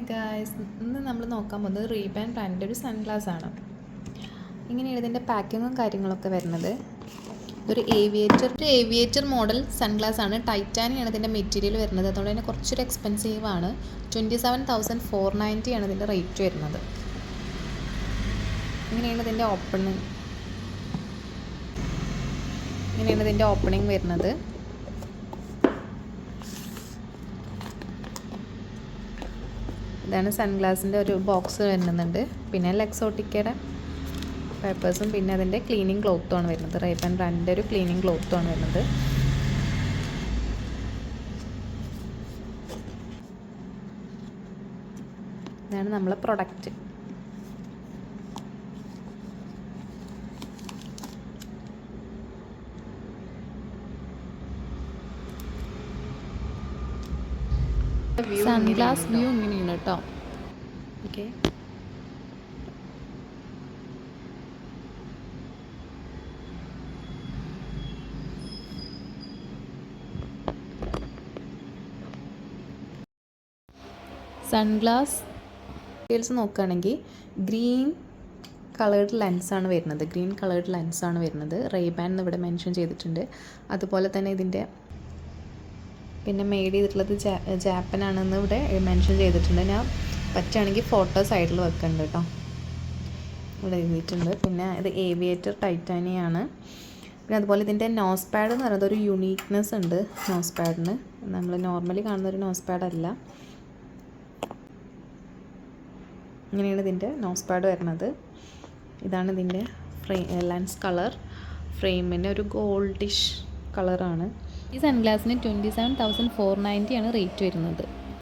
Guys, ഇന്ന് നമ്മൾ നോക്കാൻ പോകുന്നത് റീബാൻ ബ്രാൻഡിൻ്റെ ഒരു സൺഗ്ലാസ് ആണ്. ഇങ്ങനെയാണ് ഇതിൻ്റെ പാക്കിങ്ങും കാര്യങ്ങളൊക്കെ വരുന്നത്. ഇതൊരു ഏവിയേറ്റർ മോഡൽ സൺഗ്ലാസ് ആണ്. ടൈറ്റാനിയാണ് ഇതിൻ്റെ മെറ്റീരിയൽ വരുന്നത്. അതുകൊണ്ട് തന്നെ കുറച്ചൊരു എക്സ്പെൻസീവ് ആണ്. 27,490 ആണ് ഇതിൻ്റെ റേറ്റ് വരുന്നത്. ഇങ്ങനെയാണ് ഇതിൻ്റെ ഓപ്പണിംഗ് വരുന്നത്. ഇതാണ് സൺഗ്ലാസിൻ്റെ ഒരു ബോക്സ് വരുന്നുണ്ട്. പിന്നെ ലെക്സോട്ടിക്കയുടെ പേപ്പേഴ്സും പിന്നെ അതിൻ്റെ ക്ലീനിങ് ക്ലോത്തുമാണ് വരുന്നത്. റേബാൻ ബ്രാൻഡിൻ്റെ ഒരു ക്ലീനിങ് ക്ലോത്തുമാണ് വരുന്നത്. ഇതാണ് നമ്മളെ പ്രൊഡക്റ്റ്. സൺഗ്ലാസ് വ്യൂ ഇങ്ങനെയാണ് കേട്ടോ. ഓക്കെ, സൺഗ്ലാസ് ഡീറ്റെയിൽസ് നോക്കുകയാണെങ്കിൽ ഗ്രീൻ കളേർഡ് ലെൻസാണ് വരുന്നത്. റേബാൻ എന്ന് ഇവിടെ മെൻഷൻ ചെയ്തിട്ടുണ്ട്. അതുപോലെ തന്നെ ഇതിൻ്റെ പിന്നെ മെയ്ഡ് ചെയ്തിട്ടുള്ളത് ജാപ്പനാണെന്ന് ഇവിടെ മെൻഷൻ ചെയ്തിട്ടുണ്ട്. ഞാൻ പറ്റുകയാണെങ്കിൽ ഫോട്ടോ സൈഡിൽ വെക്കുന്നുണ്ട് കേട്ടോ. ഇവിടെ എഴുതിയിട്ടുണ്ട്. പിന്നെ ഇത് ഏവിയേറ്റർ ടൈറ്റാനിയാണ്. പിന്നെ അതുപോലെ ഇതിൻ്റെ നോസ് പാഡ് എന്ന് പറയുന്നത് ഒരു യുണീക്നെസ് ഉണ്ട് നോസ് പാഡിന്. നമ്മൾ നോർമലി കാണുന്ന ഒരു നോസ് പാഡല്ല. ഇങ്ങനെയാണ് ഇതിൻ്റെ നോസ് പാഡ് വരുന്നത്. ഇതാണ് ഇതിൻ്റെ ലെൻസ് കളർ. ഫ്രെയിമിന് ഒരു ഗോൾഡിഷ് കളറാണ്. ഈ സൺഗ്ലാസിന് 27,490 ആണ് റേറ്റ് വരുന്നത്.